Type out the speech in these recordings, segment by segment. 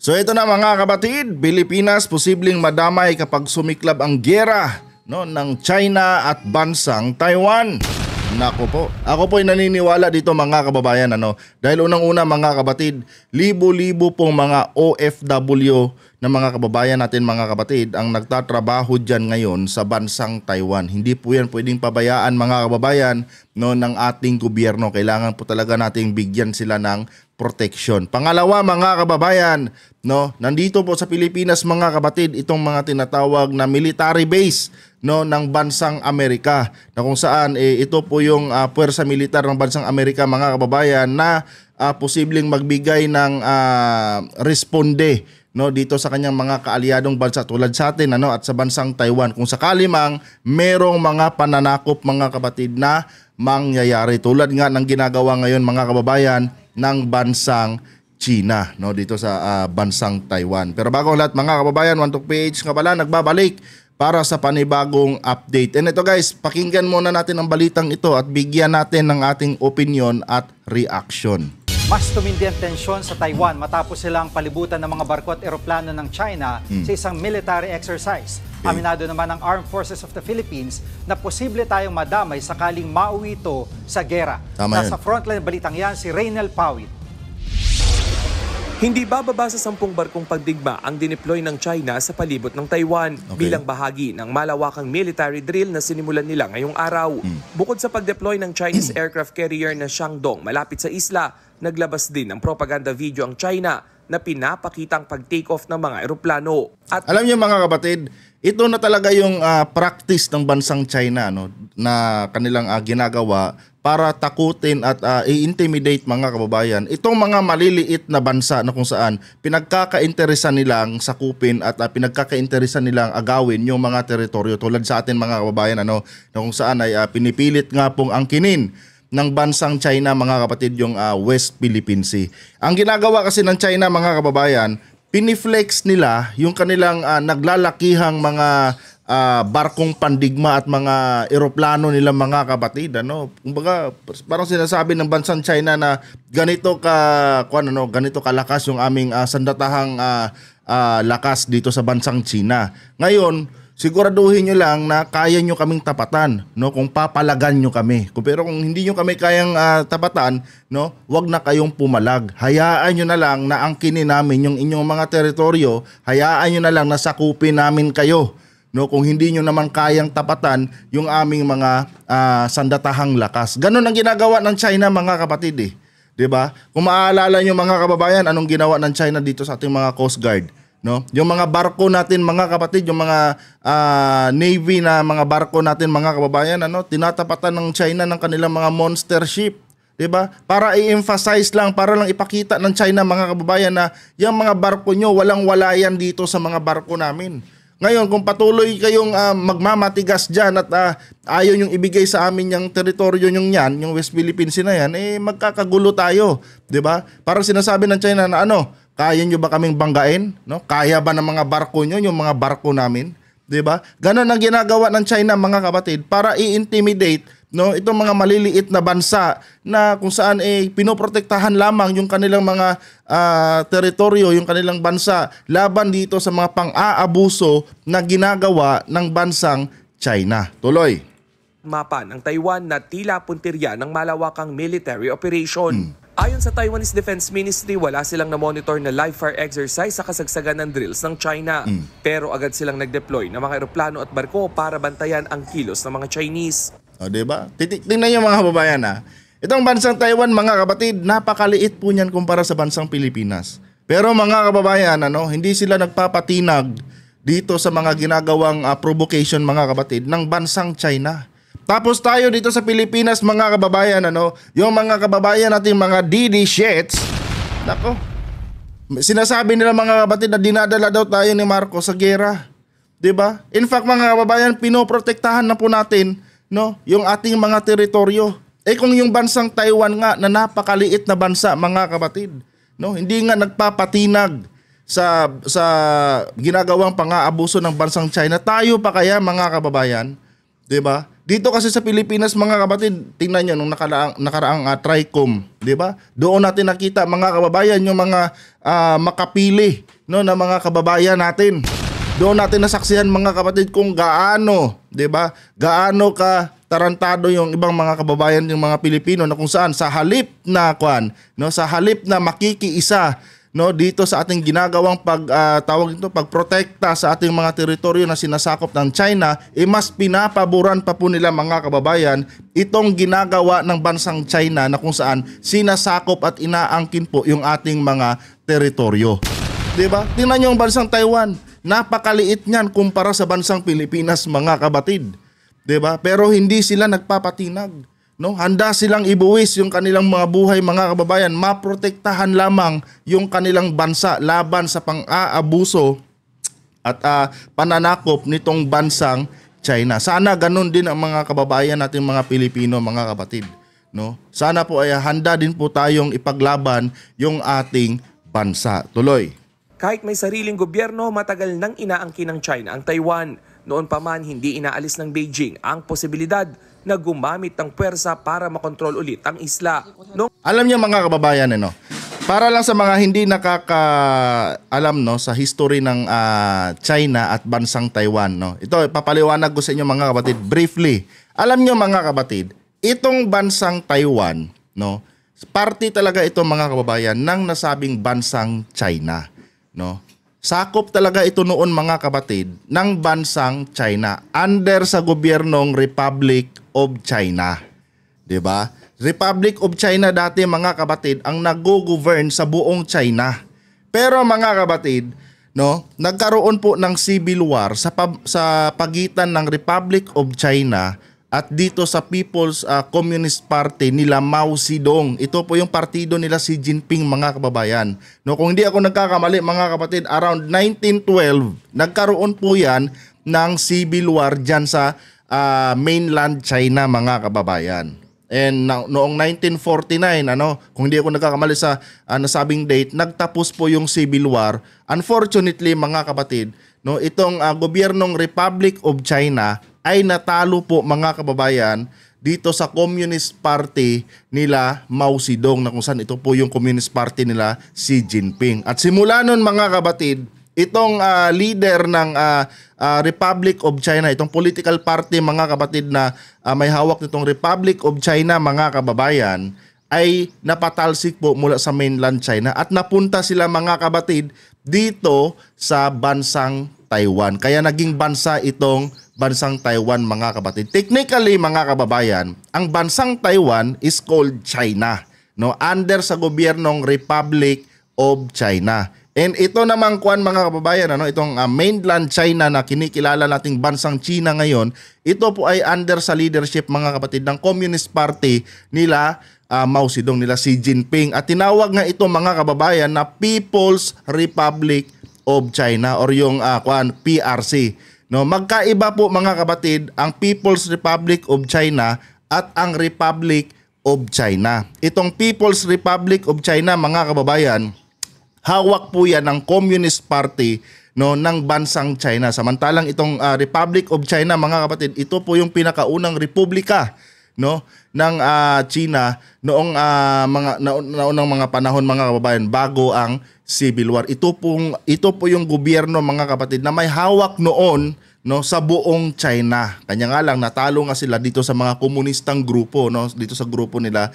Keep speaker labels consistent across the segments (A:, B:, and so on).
A: So ito na mga kapatid, Pilipinas posibleng madamay kapag sumiklab ang giyera ng China at bansang Taiwan. Nako po. Ako po ay naniniwala dito mga kababayan dahil unang-una mga kapatid, libo-libo pong mga OFW na mga kababayan natin mga kapatid ang nagtatrabaho diyan ngayon sa bansang Taiwan. Hindi po yan pwedeng pabayaan mga kababayan ng ating gobyerno. Kailangan po talaga nating bigyan sila ng protection. Pangalawa mga kababayan, nandito po sa Pilipinas mga kapatid itong mga tinatawag na military base ng bansang Amerika, na kung saan ito po yung puwersa militar ng bansang Amerika mga kababayan na posibleng magbigay ng responde dito sa kanyang mga kaalyadong bansa tulad sa atin at sa bansang Taiwan kung sakali mang merong mga pananakop mga kapatid na mangyayari tulad nga ng ginagawa ngayon mga kababayan ng bansang China dito sa bansang Taiwan. Pero bago ang lahat mga kababayan, 1-2PH nga pala nagbabalik para sa panibagong update. And ito guys, pakinggan muna natin ang balitang ito at bigyan natin ng ating opinion at reaction.
B: Mas tumindi ang tensyon sa Taiwan matapos silang palibutan ng mga barko at eroplano ng China sa isang military exercise. Aminado naman ng Armed Forces of the Philippines na posible tayong madamay sakaling mauwi ito sa gera. Nasa frontline balitang yan si Reynel Pawit.
C: Hindi bababa sa 10 barkong pagdigma ang dineploy ng China sa palibot ng Taiwan bilang bahagi ng malawakang military drill na sinimulan nila ngayong araw. Bukod sa pagdeploy ng Chinese aircraft carrier na Shandong malapit sa isla, naglabas din ng propaganda video ang China na pinapakitang pag-take off ng mga eroplano. At
A: alam niyo mga kapatid, ito na talaga yung practice ng bansang China na kanilang ginagawa para takutin at i-intimidate mga kababayan. Itong mga maliliit na bansa na kung saan pinagkakainteresan nilang sakupin at pinagkakainteresan nilang agawin yung mga teritoryo tulad sa atin mga kababayan na kung saan ay pinipilit nga pong angkinin ng bansang China mga kapatid yung West Philippine Sea. Ang ginagawa kasi ng China mga kababayan, piniflex nila yung kanilang naglalakihang mga barkong pandigma at mga eroplano nila mga kapatid. Kumbaga, parang sinasabi ng bansang China na ganito kalakas yung aming sandatahang lakas dito sa bansang China. Ngayon, siguraduhin nyo lang na kaya nyo kaming tapatan kung papalagan nyo kami. Pero kung hindi nyo kami kayang tapatan, wag na kayong pumalag. Hayaan nyo na lang na angkinin namin yung inyong mga teritoryo. Hayaan nyo na lang na sakupin namin kayo. Kung hindi nyo naman kayang tapatan yung aming mga sandatahang lakas. Ganon ang ginagawa ng China mga kapatid Diba? Kung maaalala nyo mga kababayan, anong ginawa ng China dito sa ating mga Coast Guard? Yung mga barko natin mga kapatid, yung mga Navy na mga barko natin mga kababayan, tinatapatan ng China ng kanilang mga monster ship. Diba? Para i-emphasize lang, para lang ipakita ng China mga kababayan na yung mga barko nyo, walang-wala yan dito sa mga barko namin. Ngayon, kung patuloy kayong magmamatigas dyan at ayaw nyong ibigay sa amin yung teritoryo nyong yan, yung West Philippines na yan, magkakagulo tayo. Diba? Parang sinasabi ng China na kaya nyo ba kaming banggain? Kaya ba ng mga barko nyo, yung mga barko namin? Diba? Ganon ang ginagawa ng China mga kapatid para i-intimidate itong mga maliliit na bansa na kung saan pinoprotektahan lamang yung kanilang mga teritoryo, yung kanilang bansa laban dito sa mga pang-aabuso na ginagawa ng bansang China. Tuloy.
C: Mapa ng Taiwan na tila puntirya ng malawakang military operation. Ayon sa Taiwanese Defense Ministry, wala silang na-monitor na live fire exercise sa kasagsagan ng drills ng China. Pero agad silang nag-deploy ng mga eroplano at barko para bantayan ang kilos ng mga Chinese.
A: Diba? Tingnan nyo mga kababayan itong bansang Taiwan mga kapatid, napakaliit po niyan kumpara sa bansang Pilipinas. Pero mga kababayan, hindi sila nagpapatinag dito sa mga ginagawang provocation mga kapatid ng bansang China. Tapos tayo dito sa Pilipinas mga kababayan, yung mga kababayan nating mga DD shits, sinasabi nila mga kapatid na dinadala daw tayo ni Marcos sa gera. Diba? In fact mga kababayan, pinoprotektahan na po natin yung ating mga teritoryo. Kung yung bansang Taiwan nga na napakaliit na bansa mga kapatid, hindi nga nagpapatinag sa ginagawang pang-aabuso ng bansang China, tayo pa kaya mga kababayan, 'di ba? Dito kasi sa Pilipinas mga kapatid, tingnan nyo nung nakaraang TRICOM, di ba? Doon natin nakita mga kababayan yung mga makapili no na mga kababayan natin. Doon natin nasaksihan mga kapatid kung gaano, di ba? Gaano ka tarantado yung ibang mga kababayan yung mga Pilipino na kung saan sa halip na sa halip na makikiisa no dito sa ating ginagawang pagprotekta sa ating mga teritoryo na sinasakop ng China, mas pinapaboran pa po nila mga kababayan itong ginagawa ng bansang China na kung saan sinasakop at inaangkin po yung ating mga teritoryo. 'Di ba? Tingnan niyo yung bansang Taiwan, napakaliit niyan kumpara sa bansang Pilipinas mga kabatid. 'Di ba? Pero hindi sila nagpapatinag. No, handa silang ibuwis yung kanilang mga buhay mga kababayan, maprotektahan lamang yung kanilang bansa laban sa pang-aabuso at pananakop nitong bansang China. Sana ganun din ang mga kababayan nating mga Pilipino mga kapatid, no? Sana po ay handa din po tayong ipaglaban yung ating bansa. Tuloy.
C: Kahit may sariling gobyerno, matagal nang inaangkin ng China ang Taiwan. Noon pa man, hindi inaalis ng Beijing ang posibilidad na gumamit ng puwersa para makontrol ulit ang isla.
A: Alam niyo mga kababayan, para lang sa mga hindi nakakaalam sa history ng China at bansang Taiwan, no. Ito papaliwanag ko sa inyo mga kapatid briefly. Alam niyo mga kapatid, itong bansang Taiwan, no, parte talaga ito mga kababayan ng nasabing bansang China, no. Sakop talaga ito noon mga kapatid ng bansang China under sa gobyernong Republic of China. 'Di ba? Republic of China dati mga kapatid ang nag-govern sa buong China. Pero mga kapatid, no, nagkaroon po ng civil war sa pagitan ng Republic of China at dito sa People's Communist Party nila Mao Zedong. Ito po yung partido nila Xi Jinping mga kababayan. No, kung hindi ako nagkakamali mga kapatid, around 1912 nagkaroon po yan ng civil war dyan sa mainland China mga kababayan. And noong 1949, kung hindi ako nagkakamali sa nasabing date, nagtapos po yung civil war. Unfortunately mga kapatid, no, itong gobyernong Republic of China ay natalo po mga kababayan dito sa Communist Party nila Mao Zedong na kung saan ito po yung Communist Party nila Xi Jinping. At simula nun mga kabatid, itong leader ng Republic of China, itong political party mga kabatid na may hawak nitong Republic of China mga kababayan, ay napatalsik po mula sa mainland China at napunta sila mga kabatid dito sa bansang Taiwan. Kaya naging bansa itong bansang Taiwan mga kapatid. Technically mga kababayan, ang bansang Taiwan is called China, no, under sa gobyernong Republic of China. And ito namang mga kababayan, itong mainland China na kinikilala nating bansang China ngayon, ito po ay under sa leadership mga kapatid ng Communist Party nila Mao Zedong, nila Xi Jinping. At tinawag nga ito mga kababayan na People's Republic of China or yung PRC. No, magkaiba po mga kapatid ang People's Republic of China at ang Republic of China. Itong People's Republic of China mga kababayan, hawak po yan ng Communist Party, no, ng bansang China. Samantalang itong Republic of China mga kapatid, ito po yung pinakaunang republika, no, ng China noong naunang mga panahon mga kababayan bago ang Civil War. Ito po yung gobyerno mga kapatid na may hawak noon, no, sa buong China. Kanya nga lang natalo nga sila dito sa mga komunistang grupo, no, dito sa grupo nila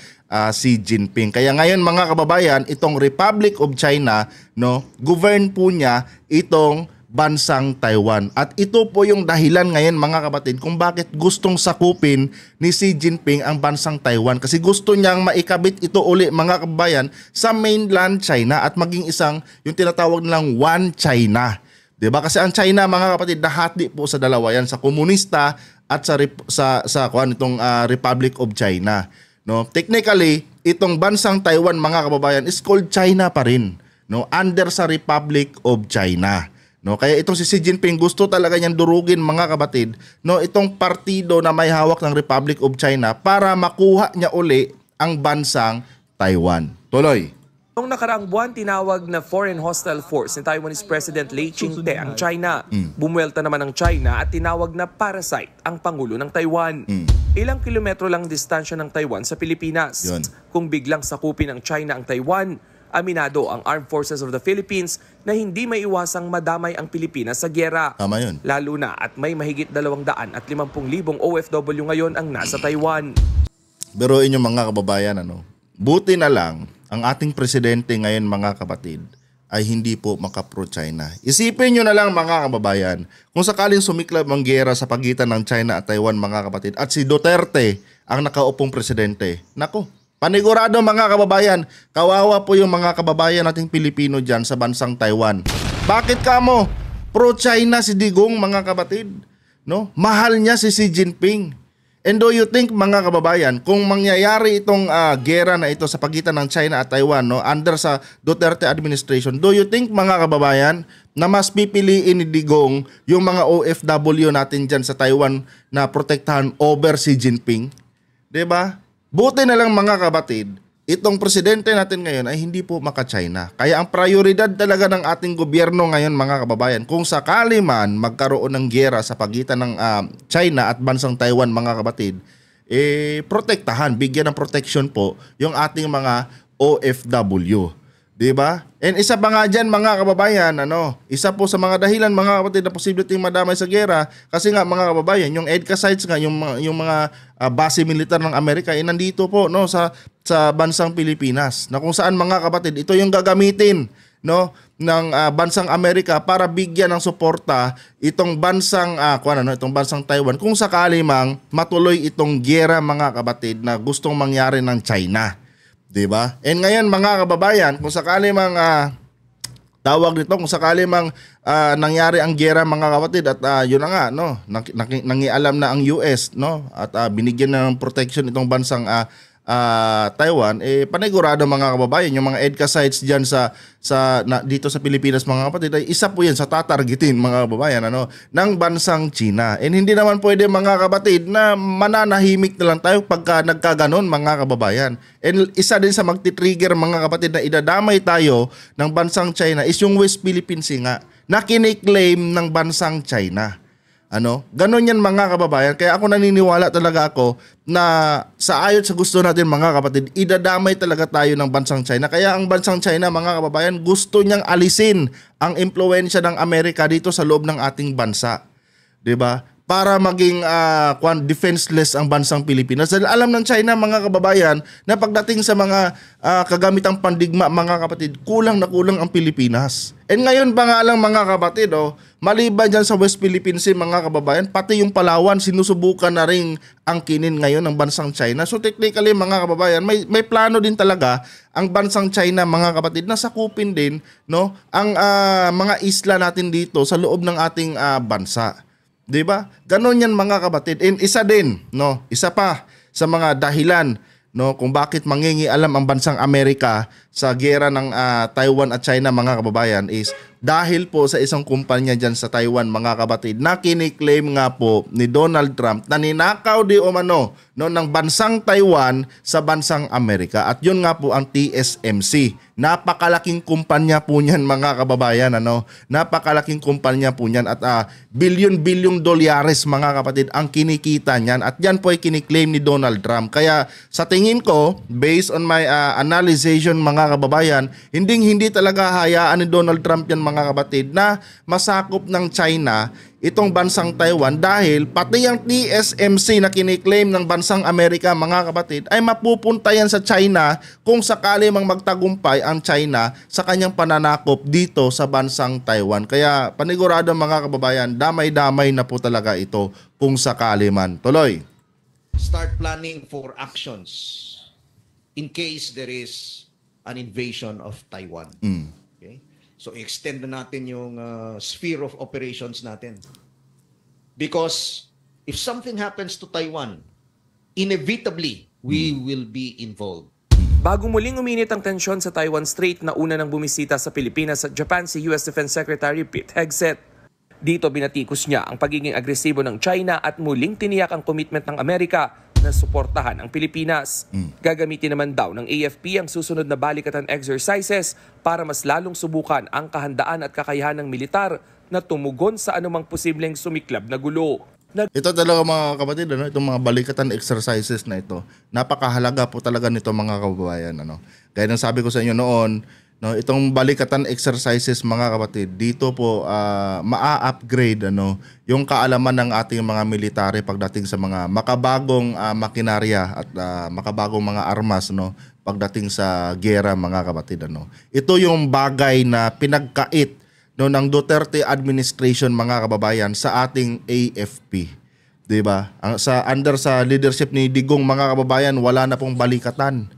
A: Xi Jinping. Kaya ngayon mga kababayan, itong Republic of China, no, govern po niya itong bansang Taiwan. At ito po yung dahilan ngayon mga kapatid kung bakit gustong sakupin ni Xi Jinping ang bansang Taiwan. Kasi gusto niyang maikabit ito uli mga kababayan sa mainland China at maging isang yung tinatawag nilang One China. Diba? Kasi ang China mga kapatid nahati po sa dalawa yan, sa komunista at sa itong Republic of China. No? Technically, itong bansang Taiwan mga kababayan is called China pa rin, no? Under sa Republic of China. No, kaya itong si Xi Jinping gusto talaga niyang durugin mga kapatid, no, itong partido na may hawak ng Republic of China para makuha niya uli ang bansang Taiwan. Tuloy.
C: Noong nakaraang buwan, tinawag na Foreign Hostile Force ni Taiwanese President Lai Ching-te ang China. Bumuelta naman ang China at tinawag na parasite ang Pangulo ng Taiwan. Ilang kilometro lang distansya ng Taiwan sa Pilipinas.
A: Yun.
C: Kung biglang sakupin ng China ang Taiwan, aminado ang Armed Forces of the Philippines na hindi may iwasang madamay ang Pilipinas sa gyera.
A: Tama yun.
C: Lalo na at may mahigit 250,000 OFW ngayon ang nasa Taiwan.
A: Biruin yung mga kababayan, buti na lang ang ating presidente ngayon, mga kapatid, ay hindi po maka-pro-China. Isipin nyo na lang, mga kababayan, kung sakaling sumiklab ang giyera sa pagitan ng China at Taiwan, mga kapatid, at si Duterte ang nakaupong presidente, nako, panigurado, mga kababayan, kawawa po yung mga kababayan nating Pilipino dyan sa bansang Taiwan. Bakit kamo? Pro-China si Digong, mga kapatid. No? Mahal niya si Xi Jinping. And do you think, mga kababayan, kung mangyayari itong gera na ito sa pagitan ng China at Taiwan, under sa Duterte administration, do you think, mga kababayan, na mas pipiliin ni Digong yung mga OFW natin dyan sa Taiwan na protektahan over Xi Jinping? 'Di ba? Buti na lang, mga kapatid, itong presidente natin ngayon ay hindi po maka-China. Kaya ang prioridad talaga ng ating gobyerno ngayon, mga kababayan, kung sakali man magkaroon ng giyera sa pagitan ng China at bansang Taiwan, mga kapatid, protektahan, bigyan ng protection po yung ating mga OFW. Diba? And isa pa nga dyan, mga kababayan, isa po sa mga dahilan, mga kapatid, na posible tayong madamay sa gera, kasi nga, mga kababayan, yung EDCA sites nga, yung mga base militar ng Amerika, nandito po sa bansang Pilipinas, na kung saan, mga kapatid, ito yung gagamitin ng bansang Amerika para bigyan ng suporta itong bansang itong bansang Taiwan kung sakali mang matuloy itong gera, mga kapatid, na gustong mangyari ng China. Diba? And ngayon, mga kababayan, kung sakali mang tawag nito, kung sakali mang nangyari ang giyera, mga kapatid, at yun na nga, nangialam na ang US, at binigyan na ng protection itong bansang Taiwan, panigurado, mga kababayan, yung mga EDCA sites dyan dito sa Pilipinas, mga kapatid, ay isa po yan sa tatargetin, mga kababayan, ng bansang China. And hindi naman pwede, mga kapatid, na mananahimik na lang tayo pagka nagkaganon, mga kababayan. And isa din sa magti-trigger, mga kapatid, na idadamay tayo ng bansang China is yung West Philippine Sea nga, na kiniklaim ng bansang China. Ganon yan, mga kababayan. Kaya ako naniniwala talaga ako na sa ayon sa gusto natin, mga kapatid, idadamay talaga tayo ng bansang China. Kaya ang bansang China, mga kababayan, gusto niyang alisin ang impluwensya ng Amerika dito sa loob ng ating bansa. 'Di ba? Para maging defenseless ang bansang Pilipinas. Dahil alam ng China, mga kababayan, na pagdating sa mga kagamitang pandigma, mga kapatid, kulang na kulang ang Pilipinas. And ngayon pa nga lang, mga kapatid, maliban dyan sa West Philippine Sea, mga kababayan, pati yung Palawan, sinusubukan na rin angkinin ngayon ng bansang China. So technically, mga kababayan, may plano din talaga ang bansang China, mga kapatid, na sakupin din ang mga isla natin dito sa loob ng ating bansa. 'Di ba? Ganon yan, mga kapatid. And isa din, isa pa sa mga dahilan kung bakit mangingialam ang bansang Amerika sa giyera ng Taiwan at China, mga kababayan, is dahil po sa isang kumpanya dyan sa Taiwan, mga kapatid, na kiniklaim nga po ni Donald Trump na ninakaw di umano ng bansang Taiwan sa bansang Amerika. At yun nga po ang TSMC. Napakalaking kumpanya po niyan, mga kababayan. Napakalaking kumpanya po niyan at bilyon-bilyong dolyares, mga kapatid, ang kinikita niyan. At yan po ay kiniklaim ni Donald Trump. Kaya sa tingin ko, based on my analyzation, mga kababayan, hindi talaga hayaan ni Donald Trump yan, mga kapatid, na masakop ng China itong bansang Taiwan, dahil pati ang TSMC na kiniklaim ng bansang Amerika, mga kapatid, ay mapupunta yan sa China kung sakali mang magtagumpay ang China sa kanyang pananakop dito sa bansang Taiwan. Kaya panigurado, mga kababayan, damay-damay na po talaga ito kung sakali man. Tuloy.
D: Start planning for actions in case there is an invasion of Taiwan. Okay? So extend na natin yung sphere of operations natin. Because if something happens to Taiwan, inevitably we will be involved.
C: Bago muling uminit ang tensyon sa Taiwan Strait, na una nang bumisita sa Pilipinas at Japan si US Defense Secretary Pete Hegseth. Dito binatikos niya ang pagiging agresibo ng China at muling tiniyak ang commitment ng Amerika na suportahan ang Pilipinas. Gagamitin naman daw ng AFP ang susunod na balikatan exercises para mas lalong subukan ang kahandaan at kakayahan ng militar na tumugon sa anumang posibleng sumiklab na gulo.
A: Ito talaga mga kapatid, itong mga balikatan exercises na ito, napakahalaga po talaga nito mga kababayan. Gaya ng sabi ko sa inyo noon, itong balikatan exercises mga kapatid, dito po maa-upgrade yung kaalaman ng ating mga military pagdating sa mga makabagong makinarya at makabagong mga armas pagdating sa giyera mga kapatid. Ito yung bagay na pinagkait ng Duterte administration mga kababayan sa ating AFP. 'Di ba? Under sa leadership ni Digong mga kababayan, wala na pong balikatan.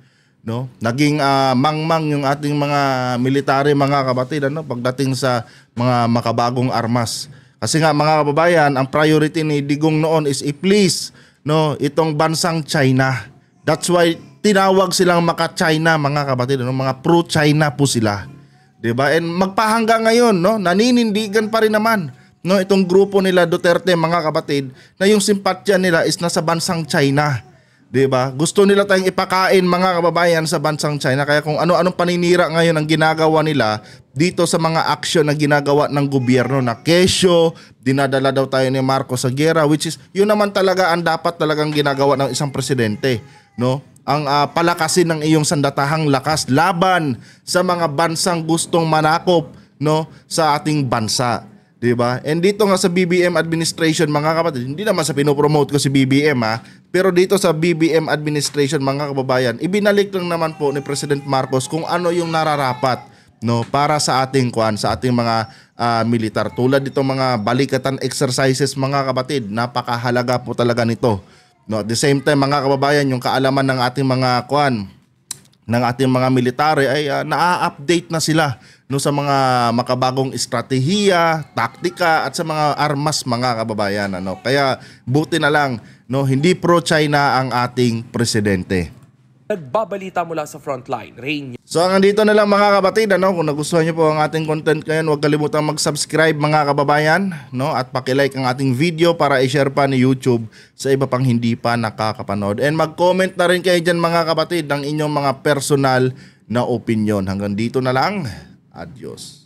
A: Naging mangmang yung ating mga military mga kapatid pagdating sa mga makabagong armas. Kasi nga mga kababayan, ang priority ni Digong noon is i-please itong bansang China. That's why tinawag silang maka-China mga kapatid, mga pro-China po sila. 'Di ba? And magpahanggang ngayon, naninindigan pa rin naman itong grupo nila Duterte mga kapatid na yung simpatya nila is nasa bansang China. 'Di ba? Gusto nila tayong ipakain mga kababayan sa bansang China, kaya kung ano-anong paninira ngayon ang ginagawa nila dito sa mga aksyon na ginagawa ng gobyerno na kesyo, dinadala daw tayo ni Marcos sa giyera, which is yun naman talaga ang dapat talagang ginagawa ng isang presidente, ang palakasin ng iyong sandatahang lakas laban sa mga bansang gustong manakop sa ating bansa, 'di ba? And dito nga sa BBM administration mga kapatid, hindi naman sa pinopromote ko si BBM pero dito sa BBM administration mga kababayan, ibinalik lang naman po ni President Marcos kung ano yung nararapat para sa ating sa ating mga militar. Tulad dito mga balikatan exercises mga kapatid, napakahalaga po talaga nito. At the same time mga kababayan, yung kaalaman ng ating mga ng ating mga military ay na-update na sila sa mga makabagong estratehiya, taktika at sa mga armas mga kababayan. Kaya buti na lang hindi pro-China ang ating presidente.
C: Nagbabalita mula sa Frontline, Rain.
A: So hanggang dito na lang mga kapatid. Kung nagustuhan niyo po ang ating content ngayon, huwag kalimutang mag-subscribe mga kababayan, at pakilike ang ating video para i-share pa ni YouTube sa iba pang hindi pa nakakapanood. And mag-comment na rin kayo dyan mga kapatid ng inyong mga personal na opinion. Hanggang dito na lang. Adios.